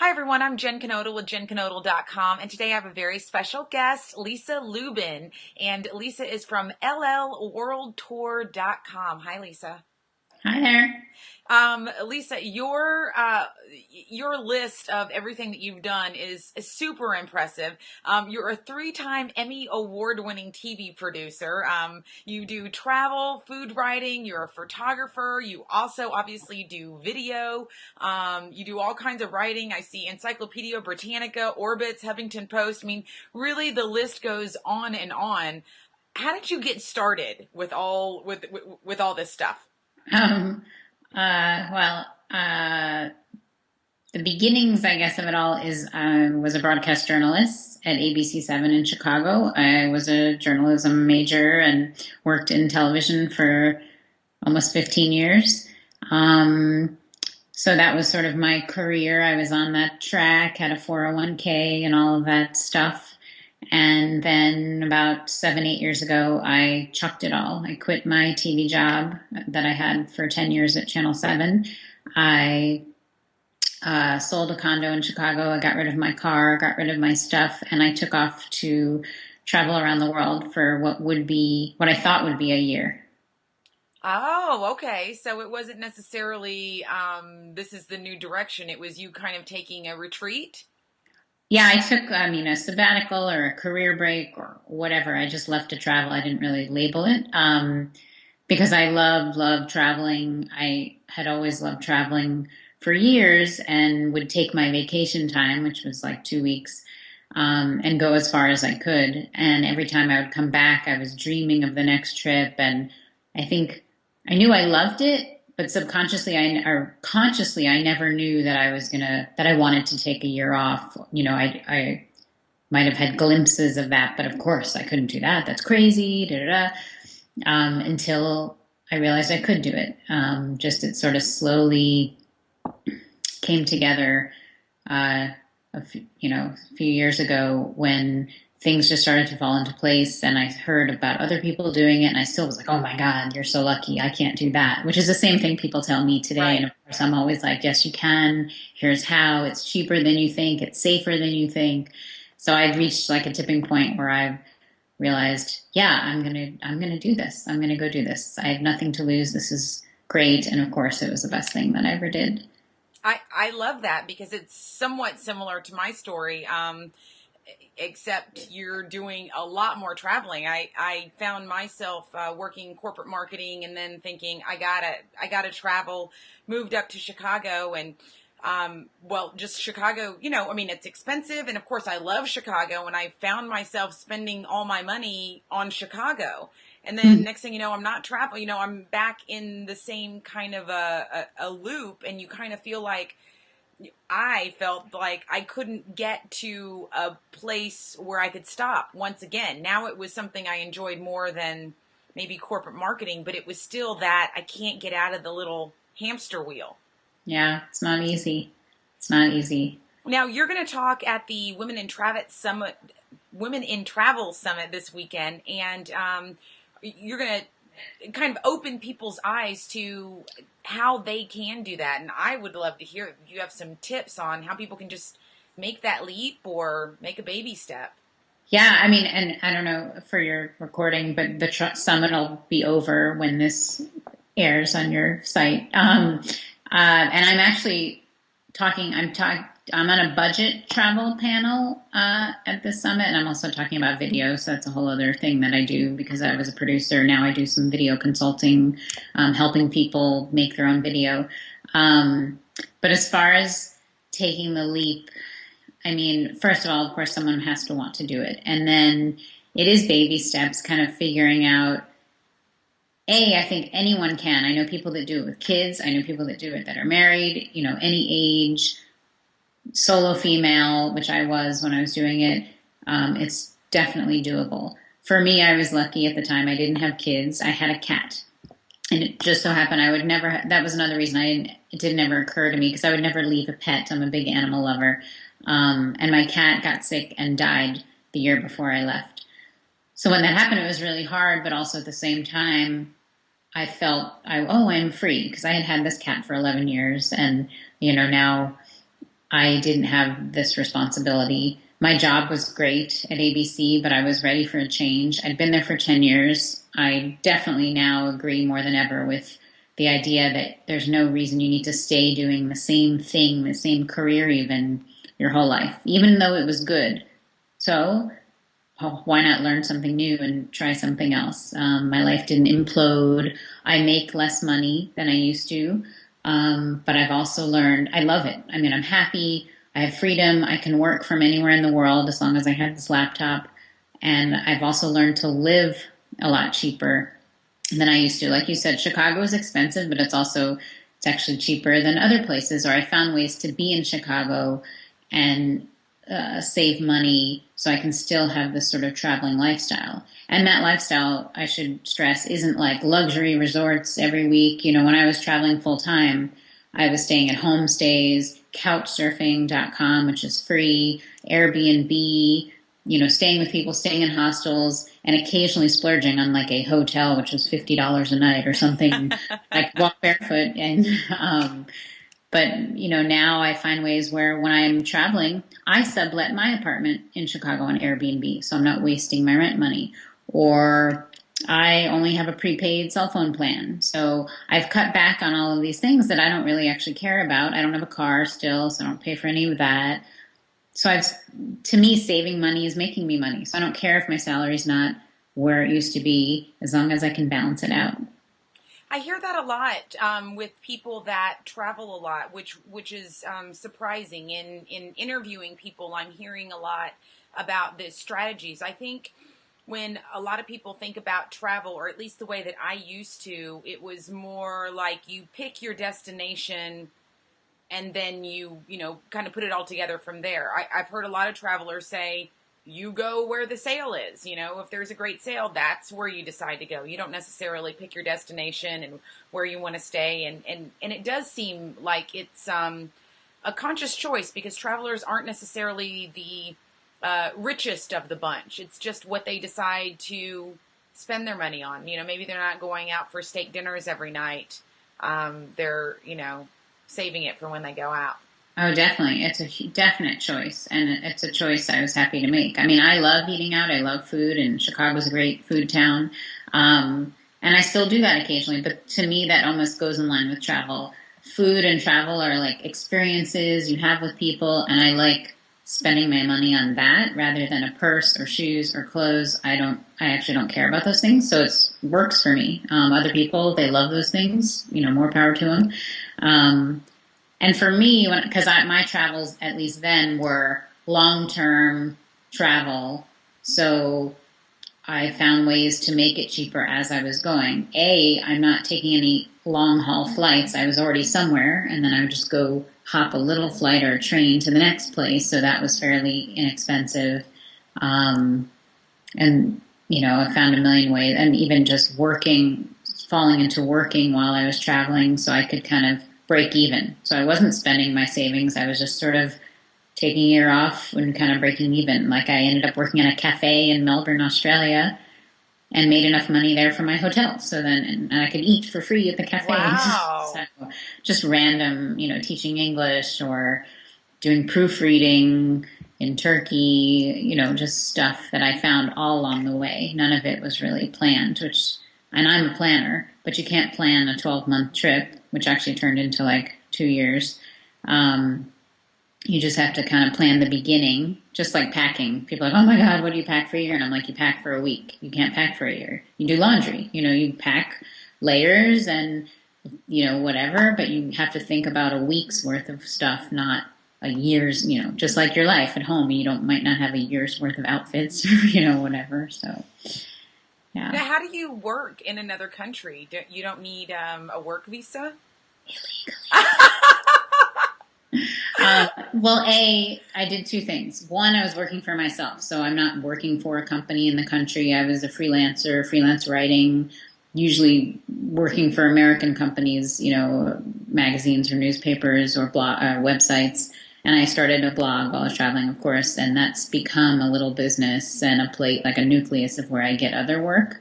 Hi everyone, I'm Jen Knoedl with JenKnoedl.com, and today I have a very special guest, Lisa Lubin, and Lisa is from LLWorldTour.com. Hi Lisa. Hi there. Lisa, your list of everything that you've done is super impressive. You're a three-time Emmy award-winning TV producer. You do travel, food writing. You're a photographer. You also obviously do video. You do all kinds of writing. I see Encyclopedia Britannica, Orbits, Huffington Post. I mean, really, the list goes on and on. How did you get started with all this stuff? Um, well, the beginnings, I guess, of it all is I was a broadcast journalist at ABC 7 in Chicago. I was a journalism major and worked in television for almost 15 years. So that was sort of my career. I was on that track, had a 401k and all of that stuff. And then about 7, 8 years ago, I chucked it all. I quit my TV job that I had for 10 years at Channel 7. I sold a condo in Chicago. I got rid of my car, got rid of my stuff, and I took off to travel around the world for what I thought would be a year. Oh, okay. So it wasn't necessarily this is the new direction. It was you kind of taking a retreat. Yeah, I took, a sabbatical or a career break or whatever. I just left to travel. I didn't really label it. Because I love traveling. I had always loved traveling for years and would take my vacation time, which was like 2 weeks, and go as far as I could. And every time I would come back, I was dreaming of the next trip. And I think I knew I loved it, but subconsciously or consciously, I never knew that that I wanted to take a year off. I might have had glimpses of that, but of course I couldn't do that. That's crazy. Da, da, da. Until I realized I could do it. Just it sort of slowly came together, a few years ago when things just started to fall into place, and I heard about other people doing it, and I still was like, "Oh my God, you're so lucky! I can't do that." Which is the same thing people tell me today, and Right. of course, I'm always like, "Yes, you can. Here's how. It's cheaper than you think. It's safer than you think." So I've reached like a tipping point where I've realized, yeah, I'm gonna do this. I'm gonna go do this. I have nothing to lose. This is great, and of course, it was the best thing that I ever did. I love that because it's somewhat similar to my story. Except you're doing a lot more traveling. I found myself working corporate marketing and then thinking I gotta travel. Moved up to Chicago and well, just Chicago. I mean, it's expensive, and of course, I love Chicago. And I found myself spending all my money on Chicago. And then next thing you know, I'm not traveling. I'm back in the same kind of a loop, and you kind of feel like I felt like I couldn't get to a place where I could stop once again. Now it was something I enjoyed more than maybe corporate marketing, but it was still that I can't get out of the little hamster wheel. Yeah, it's not easy. It's not easy. Now you're going to talk at the Women in Travel Summit this weekend, and you're going to kind of open people's eyes to how they can do that. And I would love to hear if you have some tips on how people can just make that leap or make a baby step. Yeah, and I don't know for your recording, but the summit will be over when this airs on your site. And I'm actually talking. I'm on a budget travel panel at this summit, and I'm also talking about video. So that's a whole other thing that I do because I was a producer. Now I do some video consulting, helping people make their own video. But as far as taking the leap, I mean, first of all, of course, someone has to want to do it. And then it is baby steps, kind of figuring out, I think anyone can. I know people that do it with kids. I know people that do it that are married, any age, solo female, which I was when I was doing it. It's definitely doable. For me, I was lucky at the time. I didn't have kids. I had a cat. And it just so happened I would never, that was another reason it didn't ever occur to me because I would never leave a pet. I'm a big animal lover. And my cat got sick and died the year before I left. So when that happened, it was really hard, but also at the same time, I felt, I'm free because I had had this cat for 11 years and, now I didn't have this responsibility. My job was great at ABC, but I was ready for a change. I'd been there for 10 years. I definitely now agree more than ever with the idea that there's no reason you need to stay doing the same thing, the same career even your whole life, even though it was good. So why not learn something new and try something else? My life didn't implode. I make less money than I used to, but I've also learned I love it. I mean, I'm happy. I have freedom. I can work from anywhere in the world as long as I have this laptop. And I've also learned to live a lot cheaper than I used to. Like you said, Chicago is expensive, but it's actually cheaper than other places. Or I found ways to be in Chicago and save money so I can still have this sort of traveling lifestyle. And that lifestyle, I should stress, isn't like luxury resorts every week. You know, when I was traveling full time, I was staying at homestays, couchsurfing.com, which is free, Airbnb, you know, staying with people, staying in hostels, and occasionally splurging on like a hotel, which was $50 a night or something, like walk barefoot. And but, you know, now I find ways where when I'm traveling, I sublet my apartment in Chicago on Airbnb, so I'm not wasting my rent money. Or I only have a prepaid cell phone plan. So I've cut back on all of these things that I don't really actually care about. I don't have a car still, so I don't pay for any of that. So to me, saving money is making me money. So I don't care if my salary's not where it used to be, as long as I can balance it out. I hear that a lot with people that travel a lot, which is surprising. In interviewing people, I'm hearing a lot about the strategies. I think when a lot of people think about travel, or at least the way that I used to, it was more like you pick your destination and then you know, kind of put it all together from there. I've heard a lot of travelers say, you go where the sale is. You know, if there's a great sale, that's where you decide to go. You don't necessarily pick your destination and where you want to stay. And it does seem like it's a conscious choice, because travelers aren't necessarily the richest of the bunch. It's just what they decide to spend their money on. You know, maybe they're not going out for steak dinners every night. They're, you know, saving it for when they go out. Oh, definitely. It's a definite choice, and it's a choice I was happy to make. I mean, I love eating out. I love food, and Chicago's a great food town. And I still do that occasionally, but to me, that almost goes in line with travel. Food and travel are like experiences you have with people, and I like spending my money on that rather than a purse or shoes or clothes. I actually don't care about those things, so it works for me. Other people, they love those things, you know, more power to them. And for me, because my travels, at least then, were long-term travel, so I found ways to make it cheaper as I was going. I'm not taking any long-haul flights. I was already somewhere, and then I would just go hop a little flight or a train to the next place, so that was fairly inexpensive. And, you know, I found a million ways, and even just falling into working while I was traveling, so I could kind of break even. So I wasn't spending my savings. I was just sort of taking a year off and kind of breaking even. Like I ended up working in a cafe in Melbourne, Australia, and made enough money there for my hotel. So then, and I could eat for free at the cafe. Wow. So just random, you know, teaching English or doing proofreading in Turkey, you know, just stuff that I found all along the way. None of it was really planned, and I'm a planner, but you can't plan a 12-month trip, which actually turned into like 2 years. You just have to kind of plan the beginning, just like packing. People are like, oh my God, what do you pack for a year? And I'm like, you pack for a week. You can't pack for a year. You do laundry. You know, you pack layers and, you know, whatever, but you have to think about a week's worth of stuff, not a year's, you know, just like your life at home. You might not have a year's worth of outfits, you know, whatever. So, yeah. Now, how do you work in another country? You don't need a work visa? Illegally. Well, I did two things. One, I was working for myself, so I'm not working for a company in the country. I was a freelancer, freelance writing, usually working for American companies, you know, magazines or newspapers or websites. And I started a blog while I was traveling, of course, and that's become a little business and like a nucleus of where I get other work.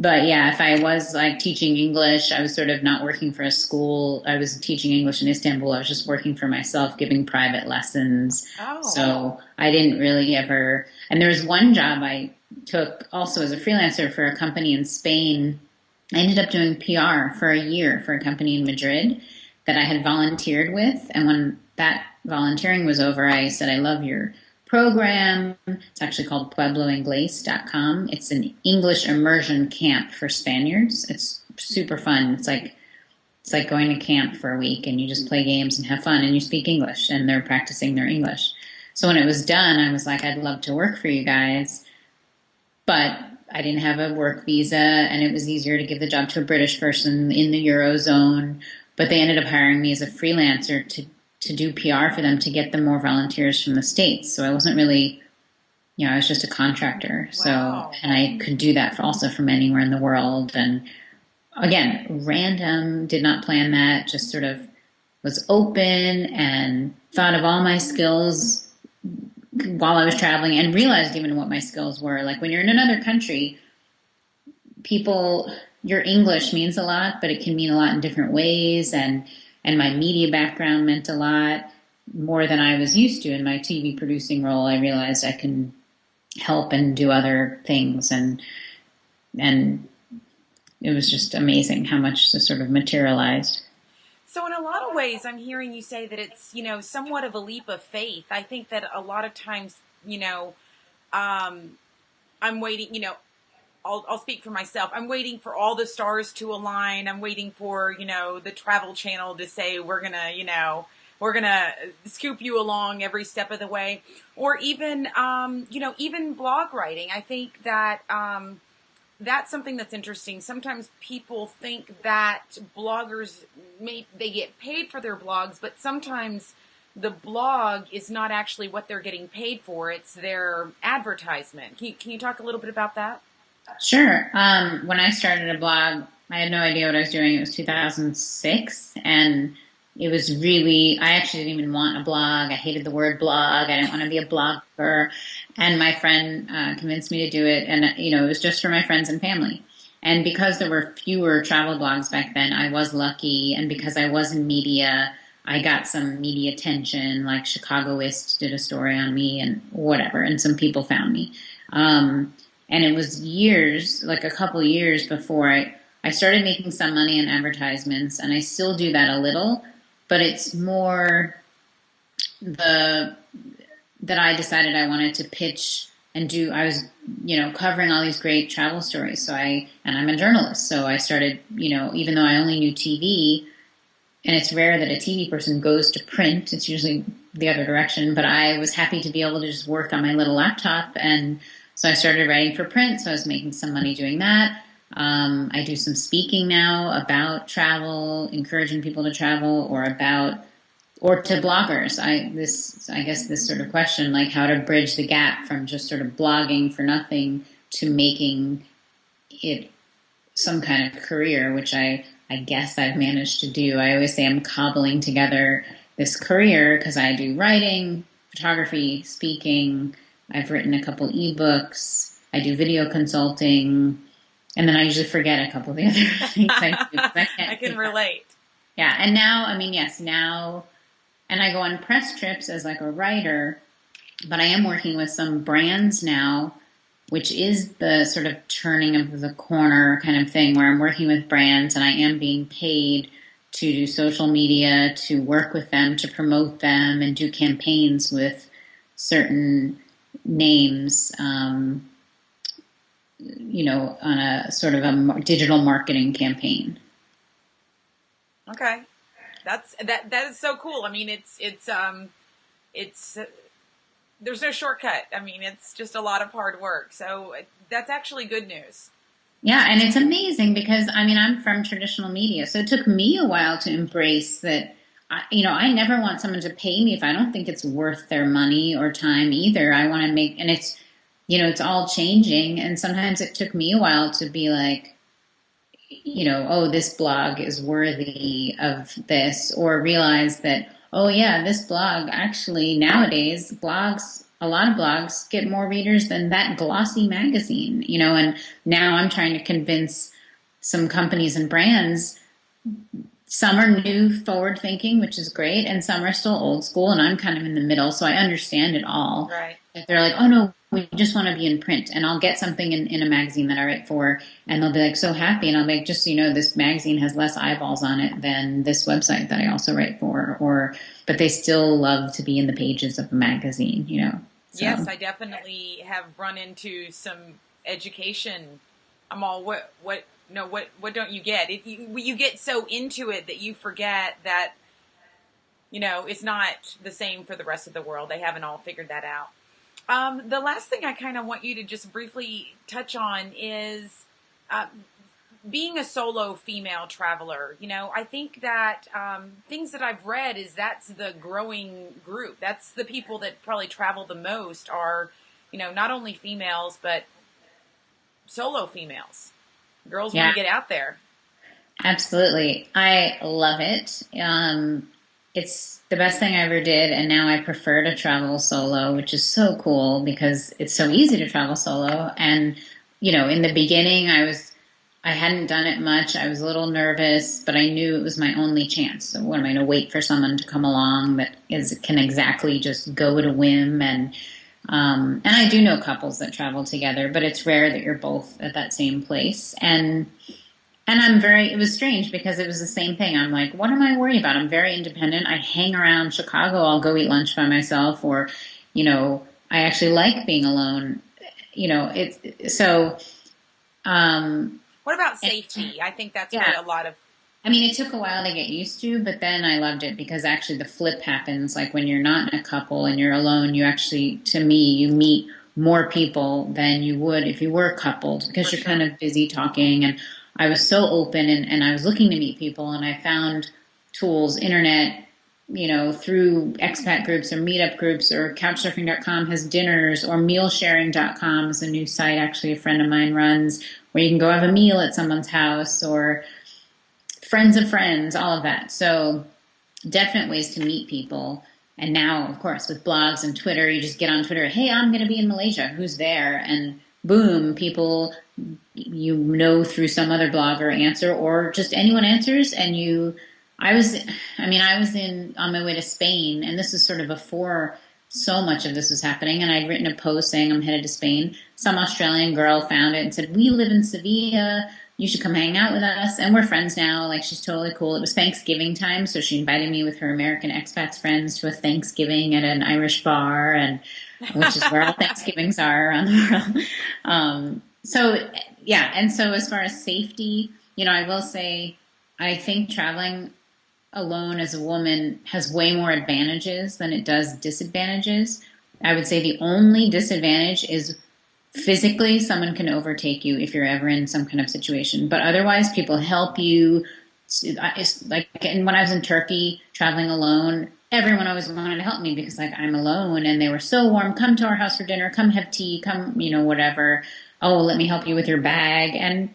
But yeah, if I was like teaching English, I was sort of not working for a school. I was teaching English in Istanbul. I was just working for myself, giving private lessons. Oh, So I didn't really ever. And there was one job I took also as a freelancer for a company in Spain. I ended up doing PR for a year for a company in Madrid that I had volunteered with. And when that volunteering was over, I said, I love your program. It's actually called puebloingles.com. It's an English immersion camp for Spaniards. It's super fun. It's like going to camp for a week and you just play games and have fun and you speak English and they're practicing their English. So when it was done, I was like, I'd love to work for you guys, but I didn't have a work visa and it was easier to give the job to a British person in the Eurozone. But they ended up hiring me as a freelancer to do PR for them to get them more volunteers from the States. So I wasn't really, I was just a contractor. wow. So, and I could do that also from anywhere in the world. And again, random, did not plan that, just sort of was open and thought of all my skills while I was traveling and realized even what my skills were. Like when you're in another country, your English means a lot, but it can mean a lot in different ways. And my media background meant a lot more than I was used to in my TV producing role. I realized I can help and do other things. And it was just amazing how much this sort of materialized. So in a lot of ways, I'm hearing you say that it's, somewhat of a leap of faith. I think that a lot of times, I'm waiting, I'll speak for myself. I'm waiting for all the stars to align. I'm waiting for, the Travel Channel to say, we're going to scoop you along every step of the way. Or even, even blog writing. I think that, that's something that's interesting. Sometimes people think that bloggers, they get paid for their blogs, but sometimes the blog is not actually what they're getting paid for. It's their advertisement. Can you talk a little bit about that? Sure. When I started a blog, I had no idea what I was doing. It was 2006, and it was really, I actually didn't even want a blog. I hated the word blog. I didn't want to be a blogger. And my friend convinced me to do it, and it was just for my friends and family. And because there were fewer travel blogs back then, I was lucky. And because I was in media, I got some media attention, like Chicagoist did a story on me and whatever, and some people found me. And it was years, like a couple years before I started making some money in advertisements, and I still do that a little, but it's more that I decided I wanted to pitch and do. I was, covering all these great travel stories. And I'm a journalist, so I started, even though I only knew TV, and it's rare that a TV person goes to print, it's usually the other direction, but I was happy to be able to just work on my little laptop, and so I started writing for print, so I was making some money doing that. I do some speaking now about travel, encouraging people to travel, or to bloggers. I guess this sort of question, like how to bridge the gap from just sort of blogging for nothing to making it some kind of career, which I guess I've managed to do. I always say I'm cobbling together this career because I do writing, photography, speaking. I've written a couple ebooks. I do video consulting. And then I usually forget a couple of the other things I do. I can relate. Yeah. And now, now, and I go on press trips as like a writer, but I am working with some brands now, which is the sort of turning of the corner kind of thing where I'm working with brands and I am being paid to do social media, to work with them, to promote them and do campaigns with certain names, on a sort of a digital marketing campaign. Okay. That is so cool. I mean, it's there's no shortcut. I mean, it's just a lot of hard work. So that's actually good news. Yeah. And it's amazing because I'm from traditional media. So it took me a while to embrace that. I never want someone to pay me if I don't think it's worth their money or time either. I want to make, and it's, it's all changing. And sometimes it took me a while to be like, oh, this blog is worthy of this, or realize that, oh yeah, this blog actually nowadays blogs a lot of blogs get more readers than that glossy magazine, and now I'm trying to convince some companies and brands. Some are new, forward thinking, which is great, and some are still old school, and I'm kind of in the middle, so I understand it all. Right. If they're like, oh no, we just want to be in print, and I'll get something in a magazine that I write for, and they'll be like so happy, and I'll be like, just so you know, this magazine has less eyeballs on it than this website that I also write for, but they still love to be in the pages of a magazine. So. Yes, I definitely have run into some education. I'm all, what don't you get? You get so into it that you forget that, it's not the same for the rest of the world. They haven't all figured that out. The last thing I kind of want you to just briefly touch on is being a solo female traveler. I think that things that I've read is that's the growing group. That's the people that probably travel the most are, not only females, but solo females. Girls want to get out there. Absolutely. I love it. It's the best thing I ever did, and now I prefer to travel solo, which is so cool because it's so easy to travel solo. And, in the beginning, I hadn't done it much. I was a little nervous, but I knew it was my only chance. So what am I going to wait for someone to come along that can exactly just go at a whim? And I do know couples that travel together, but it's rare that you're both at that same place. And it was strange because it was the same thing. I'm like, what am I worried about? I'm very independent. I hang around Chicago. I'll go eat lunch by myself, or, I actually like being alone. What about safety? I think that's what a lot of... it took a while to get used to, but then I loved it because actually the flip happens. Like when you're not in a couple and you're alone, you actually, to me, you meet more people than you would if you were coupled because you're kind of busy talking. And I was so open and I was looking to meet people, and I found tools, internet, through expat groups or meetup groups, or couchsurfing.com has dinners, or mealsharing.com is a new site actually a friend of mine runs where you can go have a meal at someone's house, or friends of friends, all of that. So definite ways to meet people. And now, of course, with blogs and Twitter, you just get on Twitter, hey, I'm going to be in Malaysia. Who's there? And boom, people through some other blogger answer, or just anyone answers. And I was on my way to Spain, and this is sort of before so much of this was happening, and I'd written a post saying I'm headed to Spain. Some Australian girl found it and said, we live in Sevilla, you should come hang out with us, and we're friends now, like she's totally cool. It was Thanksgiving time, so she invited me with her American expats friends to a Thanksgiving at an Irish bar, and which is where all Thanksgivings are around the world. So as far as safety, I will say, I think traveling alone as a woman has way more advantages than it does disadvantages. I would say the only disadvantage is physically someone can overtake you if you're ever in some kind of situation. But otherwise, people help you. It's like, and when I was in Turkey traveling alone, everyone always wanted to help me because I'm alone, and they were so warm. Come to our house for dinner. Come have tea. Come, whatever. Oh, let me help you with your bag. And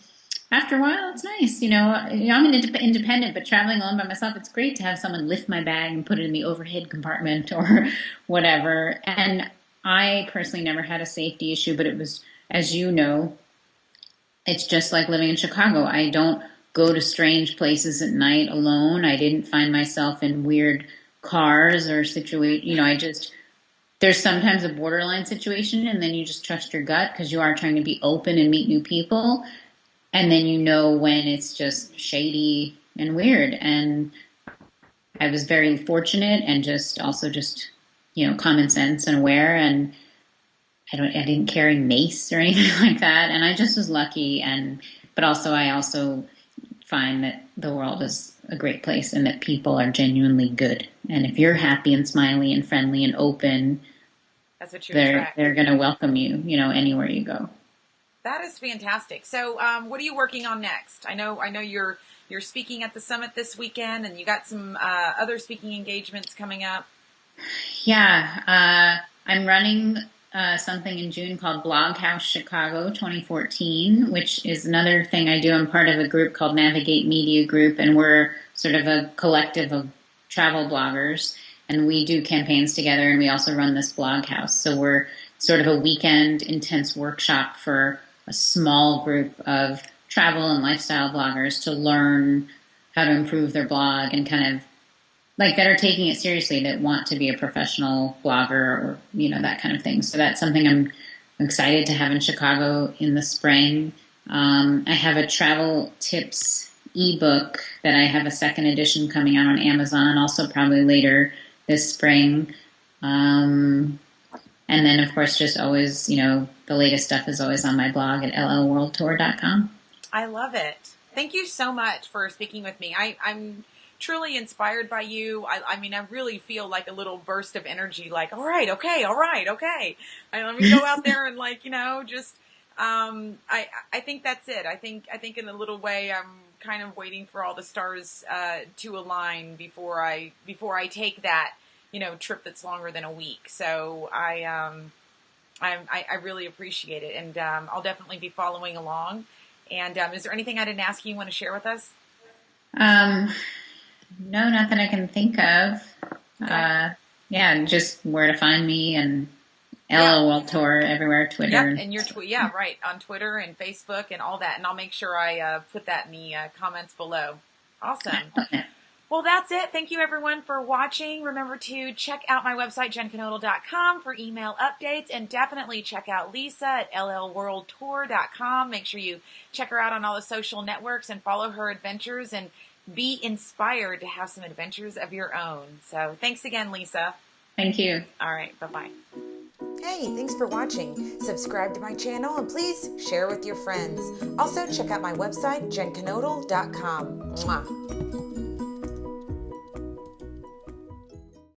after a while, it's nice. I'm an independent, but traveling alone by myself, it's great to have someone lift my bag and put it in the overhead compartment or whatever. And I personally never had a safety issue, but it was, as you know, it's just like living in Chicago. I don't go to strange places at night alone. I didn't find myself in weird cars or there's sometimes a borderline situation, and then you just trust your gut because you are trying to be open and meet new people. And then when it's just shady and weird. And I was very fortunate and just common sense and aware. And I didn't carry mace or anything like that. And I just was lucky. But I also find that the world is a great place and that people are genuinely good. And if you're happy and smiley and friendly and open, that's what they're going to welcome you, anywhere you go. That is fantastic. So, what are you working on next? I know you're speaking at the summit this weekend, and you got some other speaking engagements coming up. Yeah, I'm running something in June called Bloghouse Chicago 2014, which is another thing I do. I'm part of a group called Navigate Media Group, and we're sort of a collective of travel bloggers. and we do campaigns together, and we also run this blog house. So we're sort of a weekend intense workshop for a small group of travel and lifestyle bloggers to learn how to improve their blog, and kind of like that are taking it seriously, that want to be a professional blogger, or, you know, that kind of thing. So that's something I'm excited to have in Chicago in the spring. I have a travel tips ebook that I have a second edition coming out on Amazon, also probably later this spring. And then, of course, just always, you know, the latest stuff is always on my blog at llworldtour.com. I love it. Thank you so much for speaking with me. I'm truly inspired by you. I mean, I really feel like a little burst of energy, like, all right, okay. Let me go out there and, like, you know, just, I think that's it. I think in a little way, I'm kind of waiting for all the stars, to align before I take that, you know, trip that's longer than a week. So I really appreciate it. And, I'll definitely be following along. And, is there anything I didn't ask you want to share with us? No, not that I can think of. Okay. Yeah, just where to find me, and LL World Tour everywhere, Twitter. Yep, and your yeah, right, on Twitter and Facebook and all that. And I'll make sure I put that in the comments below. Awesome. Well, that's it. Thank you, everyone, for watching. Remember to check out my website, JenKnoedl.com, for email updates, and definitely check out Lisa at llworldtour.com. Make sure you check her out on all the social networks and follow her adventures, and be inspired to have some adventures of your own. So thanks again, Lisa. Thank you. All right. Bye-bye. Hey, thanks for watching. Subscribe to my channel and please share with your friends. Also, check out my website, JenKnoedl.com. Mwah.